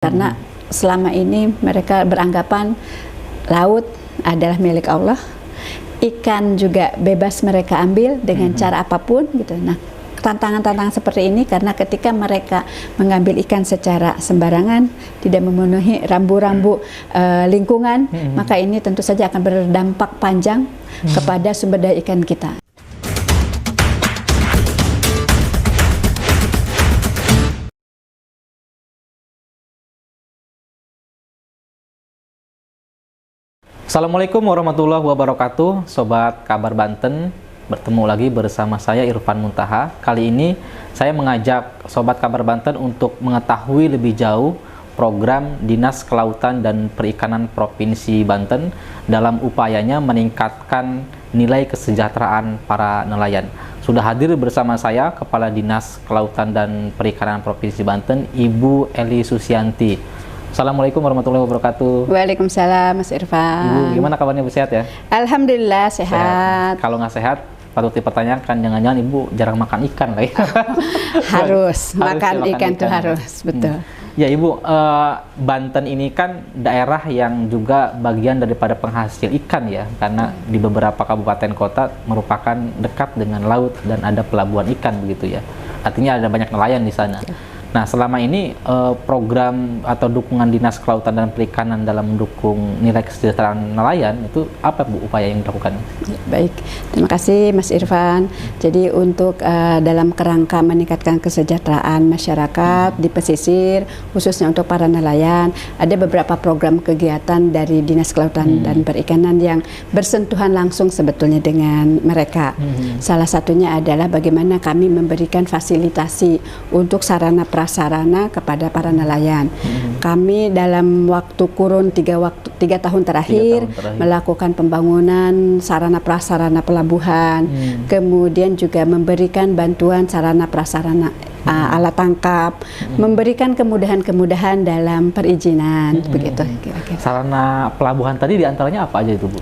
Karena selama ini mereka beranggapan laut adalah milik Allah, ikan juga bebas mereka ambil dengan cara apapun gitu. Nah, tantangan-tantangan seperti ini karena ketika mereka mengambil ikan secara sembarangan, tidak memenuhi rambu-rambu lingkungan, maka ini tentu saja akan berdampak panjang kepada sumber daya ikan kita. Assalamualaikum warahmatullahi wabarakatuh, Sobat Kabar Banten. Bertemu lagi bersama saya Irfan Muntaha. Kali ini saya mengajak Sobat Kabar Banten untuk mengetahui lebih jauh program Dinas Kelautan dan Perikanan Provinsi Banten dalam upayanya meningkatkan nilai kesejahteraan para nelayan. Sudah hadir bersama saya Kepala Dinas Kelautan dan Perikanan Provinsi Banten, Ibu Eli Susianti. Assalamualaikum warahmatullahi wabarakatuh. Waalaikumsalam, Mas Irfan. Ibu, gimana kabarnya? Bu, sehat ya? Alhamdulillah sehat. Kalau nggak sehat, patut dipertanyakan, jangan-jangan Ibu jarang makan ikan kali. Harus makan ikan itu harus, betul. Ya Ibu, Banten ini kan daerah yang juga bagian daripada penghasil ikan ya, karena di beberapa kabupaten kota merupakan dekat dengan laut dan ada pelabuhan ikan begitu ya. Artinya ada banyak nelayan di sana. Nah, selama ini program atau dukungan Dinas Kelautan dan Perikanan dalam mendukung nilai kesejahteraan nelayan itu apa Bu upaya yang dilakukan? Baik, terima kasih Mas Irfan. Jadi untuk dalam kerangka meningkatkan kesejahteraan masyarakat di pesisir, khususnya untuk para nelayan, ada beberapa program kegiatan dari Dinas Kelautan dan Perikanan yang bersentuhan langsung sebetulnya dengan mereka. Salah satunya adalah bagaimana kami memberikan fasilitasi untuk sarana prasarana kepada para nelayan. Kami dalam waktu kurun 3 tahun terakhir melakukan pembangunan sarana prasarana pelabuhan, kemudian juga memberikan bantuan sarana prasarana alat tangkap, memberikan kemudahan-kemudahan dalam perizinan, begitu kira-kira. Sarana pelabuhan tadi diantaranya apa aja itu Bu?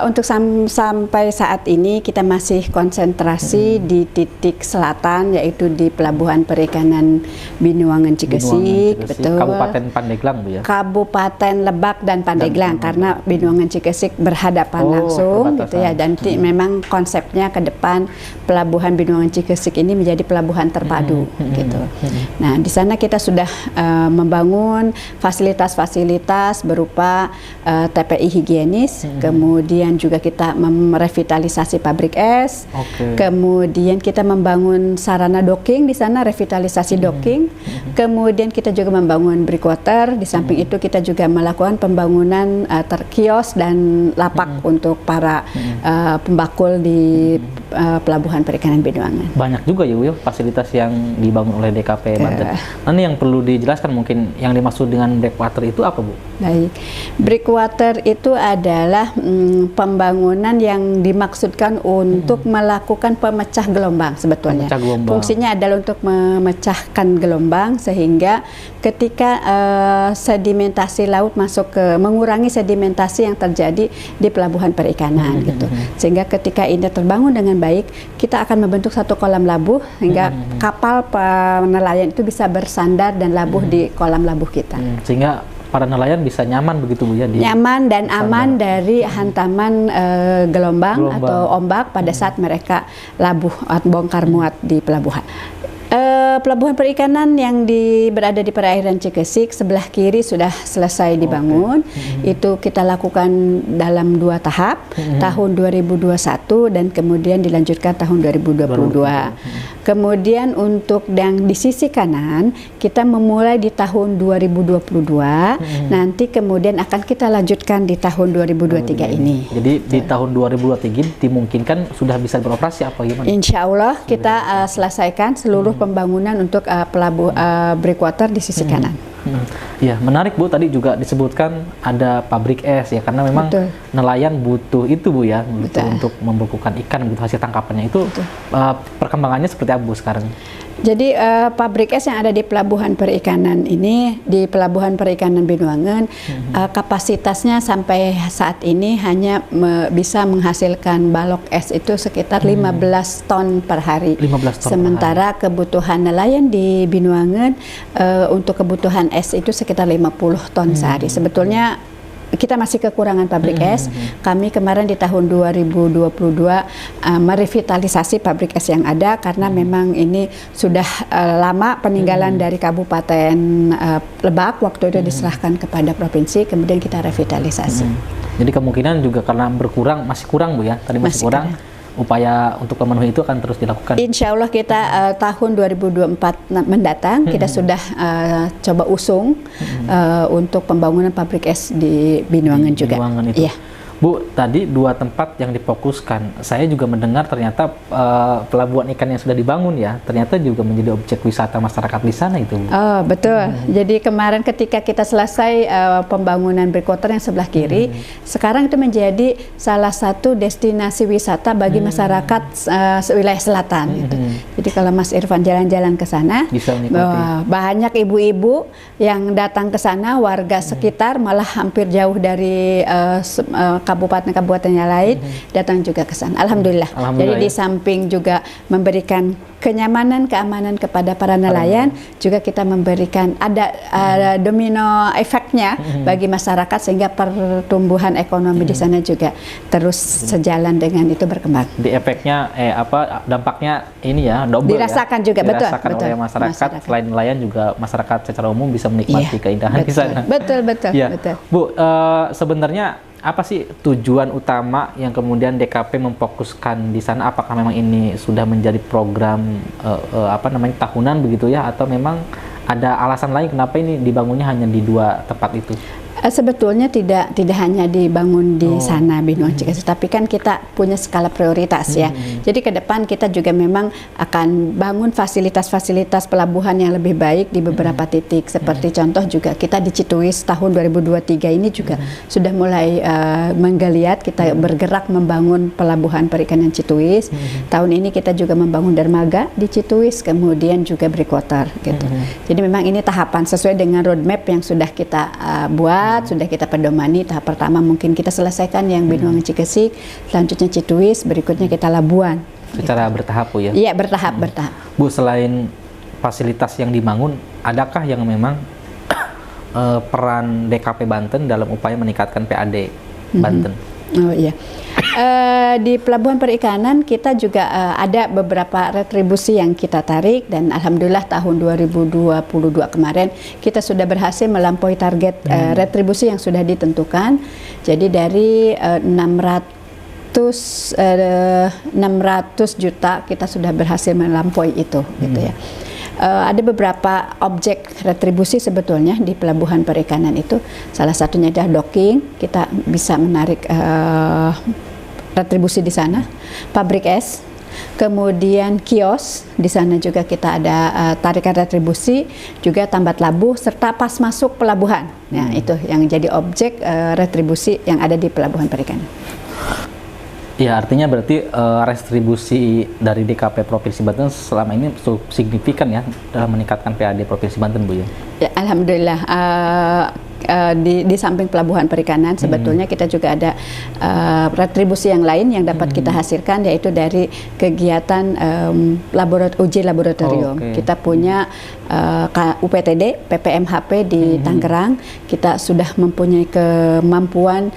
Untuk sampai saat ini kita masih konsentrasi di titik selatan, yaitu di Pelabuhan Perikanan Binuangan Cikesik, betul. Kabupaten Pandeglang Bu ya? Kabupaten Lebak dan Pandeglang, karena Binuangan Cikesik berhadapan langsung gitu ya, dan memang konsepnya ke depan Pelabuhan Binuangan Cikesik ini menjadi pelabuhan terpadu gitu. Nah, di sana kita sudah membangun fasilitas-fasilitas berupa TPI higienis, kemudian juga kita merevitalisasi pabrik es, kemudian kita membangun sarana docking di sana, revitalisasi docking, kemudian kita juga membangun breakwater. Di samping itu kita juga melakukan pembangunan kios dan lapak untuk para pembakul di Pelabuhan Perikanan Binuangan. Banyak juga ya Bu ya fasilitas yang dibangun oleh DKP Banten. Nah, ini yang perlu dijelaskan mungkin yang dimaksud dengan breakwater itu apa Bu? Baik, breakwater itu adalah pembangunan yang dimaksudkan untuk melakukan pemecah gelombang sebetulnya. Fungsinya adalah untuk memecahkan gelombang sehingga ketika sedimentasi laut masuk ke mengurangi sedimentasi yang terjadi di pelabuhan perikanan gitu. Sehingga ketika ini terbangun dengan baik, kita akan membentuk satu kolam labuh sehingga kapal nelayan itu bisa bersandar dan labuh di kolam labuh kita. Sehingga para nelayan bisa nyaman begitu Bu ya? Nyaman dan aman dari hantaman gelombang atau ombak pada saat mereka labuh atau bongkar muat di pelabuhan. Pelabuhan perikanan yang berada di perairan Cikesik sebelah kiri sudah selesai dibangun. Itu kita lakukan dalam 2 tahap, tahun 2021 dan kemudian dilanjutkan tahun 2022. Kemudian untuk yang di sisi kanan kita memulai di tahun 2022, nanti kemudian akan kita lanjutkan di tahun 2023 ini. Jadi di tahun 2023 dimungkinkan sudah bisa beroperasi apa gimana? Insya Allah kita selesaikan seluruh pembangunan untuk breakwater di sisi kanan. Ya, menarik Bu, tadi juga disebutkan ada pabrik es ya, karena memang nelayan butuh itu Bu ya, butuh untuk membekukan ikan, butuh hasil tangkapannya itu. Perkembangannya seperti apa Bu sekarang? Jadi pabrik es yang ada di Pelabuhan Perikanan ini, di Pelabuhan Perikanan Binuangen, kapasitasnya sampai saat ini hanya bisa menghasilkan balok es itu sekitar 15 ton per hari. 15 ton Sementara per hari. kebutuhan nelayan di Binuangen untuk kebutuhan es itu sekitar 50 ton sehari. Sebetulnya kita masih kekurangan pabrik es. Kami kemarin di tahun 2022 merevitalisasi pabrik es yang ada karena memang ini sudah lama peninggalan dari Kabupaten Lebak. Waktu itu diserahkan kepada provinsi, kemudian kita revitalisasi. Jadi kemungkinan juga karena berkurang, masih kurang Bu ya, tadi masih kurang. Upaya untuk memenuhi itu akan terus dilakukan. Insya Allah kita tahun 2024 mendatang kita sudah coba usung untuk pembangunan pabrik es di Binuangen juga. Binuangen itu. Iya. Bu, tadi 2 tempat yang difokuskan. Saya juga mendengar ternyata pelabuhan ikan yang sudah dibangun ya, ternyata juga menjadi objek wisata masyarakat di sana itu, Bu. Oh, betul. Jadi kemarin ketika kita selesai pembangunan breakwater yang sebelah kiri, sekarang itu menjadi salah satu destinasi wisata bagi masyarakat wilayah selatan. Gitu. Jadi kalau Mas Irfan jalan-jalan ke sana, bisa menikmati. Banyak ibu-ibu yang datang ke sana, warga sekitar malah hampir jauh dari kabupaten-kabupaten yang lain datang juga ke sana. Alhamdulillah. Jadi di samping juga memberikan kenyamanan, keamanan kepada para nelayan, juga kita memberikan ada domino efeknya bagi masyarakat sehingga pertumbuhan ekonomi di sana juga terus sejalan dengan itu berkembang. Di efeknya dampaknya ini ya double dirasakan ya. juga, dirasakan betul oleh masyarakat. Selain nelayan juga masyarakat secara umum bisa menikmati keindahan di sana. Betul. Ya. Betul. Bu, sebenarnya apa sih tujuan utama yang kemudian DKP memfokuskan di sana? Apakah memang ini sudah menjadi program tahunan begitu ya, atau memang ada alasan lain kenapa ini dibangunnya hanya di 2 tempat itu? Sebetulnya tidak hanya dibangun di sana Binuangen Cikesik, tapi kan kita punya skala prioritas ya. Jadi ke depan kita juga memang akan bangun fasilitas-fasilitas pelabuhan yang lebih baik di beberapa titik. Seperti contoh juga kita di Cituis tahun 2023 ini juga sudah mulai menggeliat, kita bergerak membangun pelabuhan perikanan Cituis. Tahun ini kita juga membangun dermaga di Cituis, kemudian juga breakwater gitu. Jadi memang ini tahapan sesuai dengan roadmap yang sudah kita buat. Sudah kita pedomani. Tahap pertama mungkin kita selesaikan yang Binuangen Cikesik, selanjutnya Cituis, berikutnya kita Labuan. Secara bertahap Bu ya? Iya, bertahap. Bu, selain fasilitas yang dibangun, adakah yang memang peran DKP Banten dalam upaya meningkatkan PAD Banten? Oh iya. Di Pelabuhan Perikanan kita juga ada beberapa retribusi yang kita tarik, dan alhamdulillah tahun 2022 kemarin kita sudah berhasil melampaui target retribusi yang sudah ditentukan. Jadi dari 600 juta kita sudah berhasil melampaui itu gitu ya. Ada beberapa objek retribusi sebetulnya di Pelabuhan Perikanan itu. Salah satunya adalah docking, kita bisa menarik retribusi di sana. Pabrik es, kemudian kios, di sana juga kita ada tarikan retribusi, juga tambat labuh, serta pas masuk pelabuhan. Nah, itu yang jadi objek retribusi yang ada di Pelabuhan Perikanan. Ya, artinya berarti retribusi dari DKP Provinsi Banten selama ini cukup signifikan ya dalam meningkatkan PAD Provinsi Banten, Bu ya? Ya, alhamdulillah. Di samping Pelabuhan Perikanan sebetulnya kita juga ada retribusi yang lain yang dapat kita hasilkan, yaitu dari kegiatan uji laboratorium. Kita punya UPTD, PPMHP di Tangerang. Kita sudah mempunyai kemampuan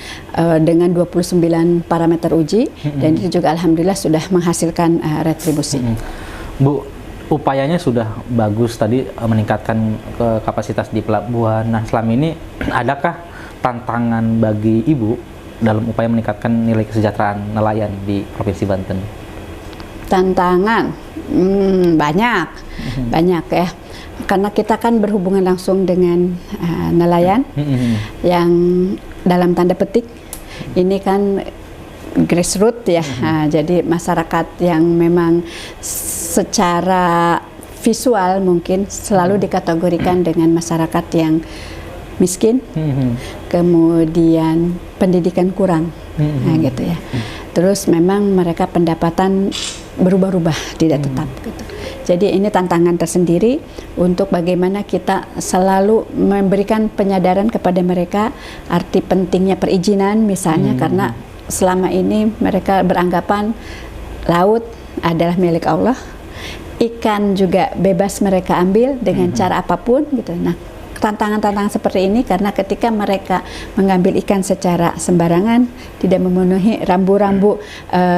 dengan 29 parameter uji, dan itu juga alhamdulillah sudah menghasilkan retribusi. Bu, upayanya sudah bagus tadi meningkatkan kapasitas di pelabuhan. Nah, selama ini adakah tantangan bagi Ibu dalam upaya meningkatkan nilai kesejahteraan nelayan di Provinsi Banten? Tantangan banyak ya, karena kita kan berhubungan langsung dengan nelayan yang dalam tanda petik ini kan grassroots ya. Jadi masyarakat yang memang secara visual mungkin selalu dikategorikan dengan masyarakat yang miskin, kemudian pendidikan kurang, nah gitu ya. Terus memang mereka pendapatan berubah-ubah, tidak tetap gitu. Jadi ini tantangan tersendiri untuk bagaimana kita selalu memberikan penyadaran kepada mereka arti pentingnya perizinan misalnya, karena selama ini mereka beranggapan laut adalah milik Allah, ikan juga bebas mereka ambil dengan cara apapun gitu. Nah, tantangan-tantangan seperti ini karena ketika mereka mengambil ikan secara sembarangan, tidak memenuhi rambu-rambu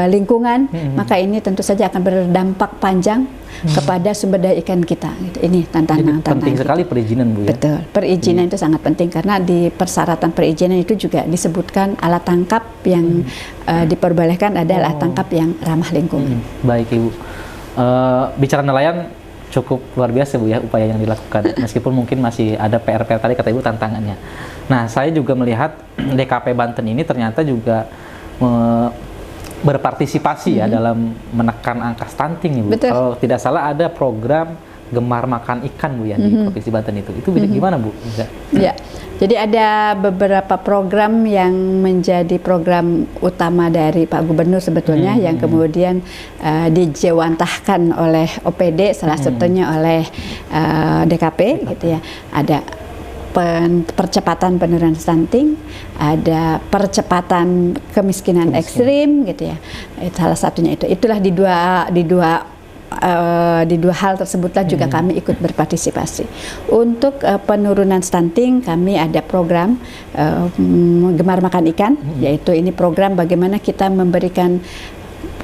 lingkungan, maka ini tentu saja akan berdampak panjang kepada sumber daya ikan kita. Gitu. Ini tantangan. Jadi penting sekali perizinan, Bu, ya? Betul, perizinan itu sangat penting karena di persyaratan perizinan itu juga disebutkan alat tangkap yang diperbolehkan adalah alat tangkap yang ramah lingkungan. Baik, Ibu. Bicara nelayan cukup luar biasa, Bu, ya, upaya yang dilakukan. Meskipun mungkin masih ada PR-PR tadi kata Ibu tantangannya. Nah, saya juga melihat DKP Banten ini ternyata juga berpartisipasi ya dalam menekan angka stunting, Ibu. Betul. Kalau tidak salah ada program Gemar Makan Ikan, Bu, ya, di Provinsi Banten itu. Itu gimana, Bu? Bisa? Ya. Jadi ada beberapa program yang menjadi program utama dari Pak Gubernur sebetulnya yang kemudian dijewantahkan oleh OPD, salah satunya oleh DKP gitu ya. Ada percepatan penurunan stunting, ada percepatan kemiskinan ekstrim gitu ya. Salah satunya itu. Itulah di dua hal tersebutlah juga kami ikut berpartisipasi. Untuk penurunan stunting kami ada program Gemar Makan Ikan, yaitu ini program bagaimana kita memberikan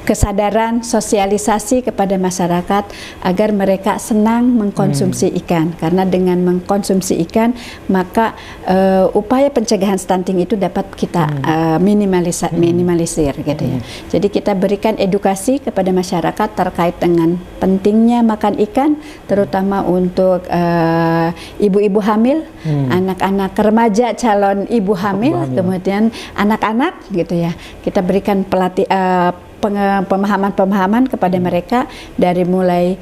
kesadaran, sosialisasi kepada masyarakat agar mereka senang mengkonsumsi ikan, karena dengan mengkonsumsi ikan maka upaya pencegahan stunting itu dapat kita minimalisir gitu ya. Jadi kita berikan edukasi kepada masyarakat terkait dengan pentingnya makan ikan, terutama untuk ibu-ibu hamil, anak-anak remaja calon ibu hamil, kemudian anak-anak gitu ya. Kita berikan pemahaman-pemahaman kepada mereka dari mulai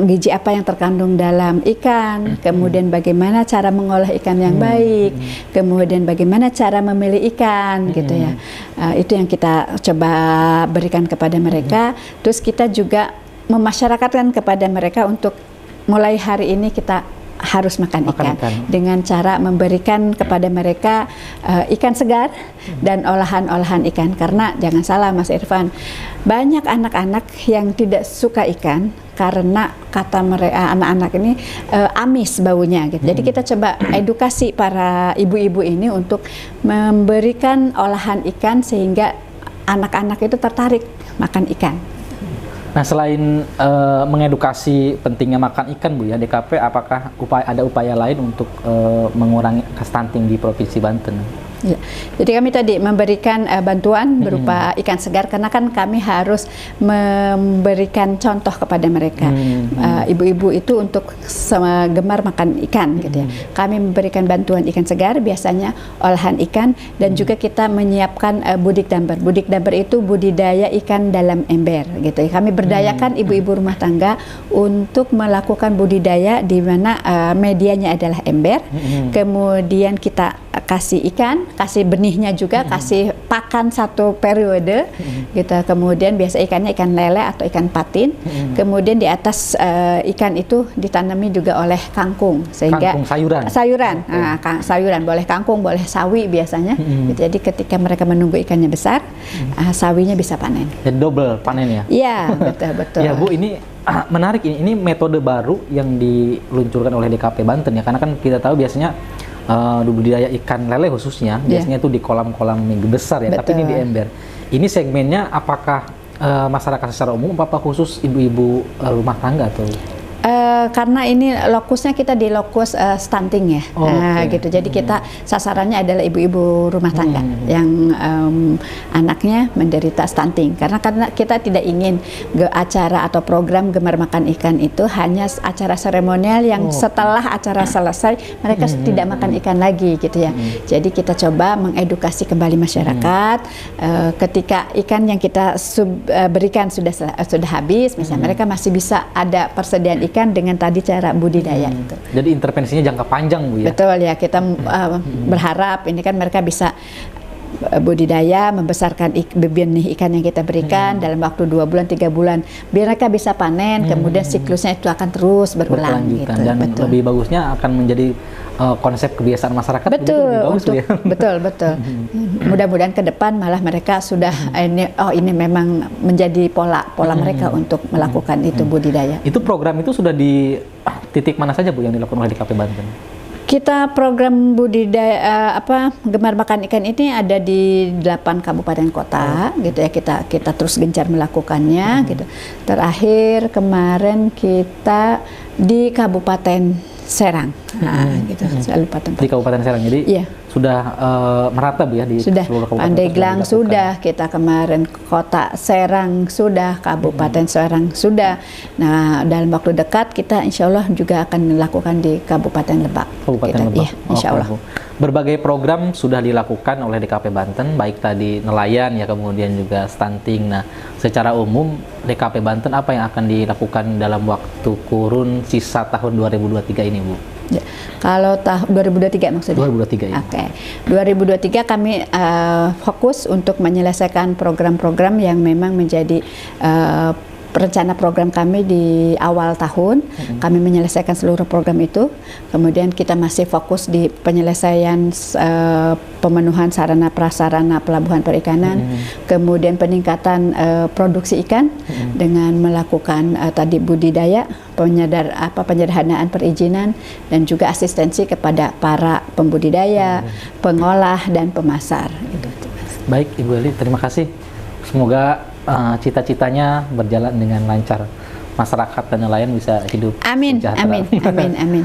gizi apa yang terkandung dalam ikan, kemudian bagaimana cara mengolah ikan yang baik, kemudian bagaimana cara memilih ikan gitu ya. Itu yang kita coba berikan kepada mereka. Terus kita juga memasyarakatkan kepada mereka untuk mulai hari ini kita harus makan ikan dengan cara memberikan kepada mereka ikan segar dan olahan-olahan ikan, karena jangan salah Mas Irfan, banyak anak-anak yang tidak suka ikan karena kata mereka anak-anak ini amis baunya gitu. Jadi kita coba edukasi para ibu-ibu ini untuk memberikan olahan ikan sehingga anak-anak itu tertarik makan ikan. Nah, selain mengedukasi pentingnya makan ikan, Bu, ya, DKP apakah ada upaya lain untuk mengurangi stunting di Provinsi Banten? Ya. Jadi kami tadi memberikan bantuan berupa ikan segar, karena kan kami harus memberikan contoh kepada mereka. Ibu-ibu itu untuk gemar makan ikan gitu ya. Kami memberikan bantuan ikan segar, biasanya olahan ikan, dan juga kita menyiapkan budik damber. Budik damber itu budidaya ikan dalam ember gitu ya. Kami berdayakan ibu-ibu rumah tangga untuk melakukan budidaya di mana medianya adalah ember. Kemudian kita kasih ikan, kasih benihnya juga, kasih pakan satu periode gitu. Kemudian biasa ikannya ikan lele atau ikan patin. Kemudian di atas ikan itu ditanami juga oleh kangkung, sehingga sayuran. Nah, sayuran boleh kangkung, boleh sawi biasanya. Gitu. Jadi ketika mereka menunggu ikannya besar, sawinya bisa panen. Jadi double panen ya? Iya, betul. Ya, Bu, ini menarik, ini metode baru yang diluncurkan oleh DKP Banten ya, karena kan kita tahu biasanya budidaya ikan lele khususnya biasanya itu di kolam-kolam yang besar ya. Betul. Tapi ini di ember. Ini segmennya apakah masyarakat secara umum apa khusus ibu-ibu rumah tangga atau? Karena ini lokusnya kita di lokus stunting ya, gitu. Jadi kita sasarannya adalah ibu-ibu rumah tangga yang anaknya menderita stunting. Karena kita tidak ingin acara atau program Gemar Makan Ikan itu hanya acara seremonial yang setelah acara selesai mereka tidak makan ikan lagi gitu ya. Jadi kita coba mengedukasi kembali masyarakat. Ketika ikan yang kita berikan sudah habis, misalnya mereka masih bisa ada persediaan ikan dengan tadi cara budidaya itu. Jadi intervensinya jangka panjang, Bu, ya? Betul ya, kita berharap ini kan mereka bisa budidaya, membesarkan benih ikan yang kita berikan dalam waktu 2 bulan 3 bulan, biar mereka bisa panen, kemudian siklusnya itu akan terus berulang gitu. Dan lebih bagusnya akan menjadi konsep kebiasaan masyarakat. Betul, lebih bagus, ya. betul. Mudah-mudahan ke depan malah mereka sudah ini memang menjadi pola mereka untuk melakukan itu budidaya. Itu program itu sudah di titik mana saja Bu yang dilakukan oleh DKP Banten? Kita program budidaya gemar makan ikan ini ada di 8 kabupaten kota gitu ya, kita terus gencar melakukannya gitu. Terakhir kemarin kita di Kabupaten Serang, gitu. Di Kabupaten Serang, jadi iya. Sudah merata Bu ya di seluruh kabupaten. Pandeglang sudah, kita kemarin Kota Serang sudah, Kabupaten Serang sudah. Nah, dalam waktu dekat kita insya Allah juga akan melakukan di Kabupaten Lebak. Lebak. Iya, insya Allah. Berbagai program sudah dilakukan oleh DKP Banten, baik tadi nelayan ya, kemudian juga stunting. Nah, secara umum DKP Banten apa yang akan dilakukan dalam waktu kurun sisa tahun 2023 ini Bu? Ya, kalau tahun 2023 maksudnya? 2023 ya. Oke. 2023 kami fokus untuk menyelesaikan program-program yang memang menjadi rencana program kami di awal tahun. Kami menyelesaikan seluruh program itu. Kemudian kita masih fokus di penyelesaian pemenuhan sarana prasarana pelabuhan perikanan, kemudian peningkatan produksi ikan dengan melakukan tadi budidaya, penyederhanaan perizinan, dan juga asistensi kepada para pembudidaya, pengolah dan pemasar. Gitu. Baik Ibu Eli, terima kasih. Semoga cita-citanya berjalan dengan lancar, masyarakat dan nelayan bisa hidup sejahtera. Amin.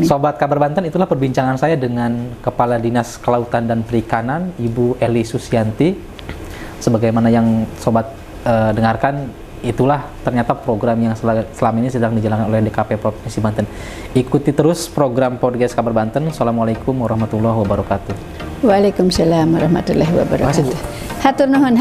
Sobat Kabar Banten, itulah perbincangan saya dengan Kepala Dinas Kelautan dan Perikanan Ibu Eli Susianti. Sebagaimana yang sobat dengarkan, itulah ternyata program yang selama ini sedang dijalankan oleh DKP Provinsi Banten. Ikuti terus program podcast Kabar Banten. Assalamualaikum warahmatullahi wabarakatuh. Waalaikumsalam warahmatullahi wabarakatuh. Hatur nuhun.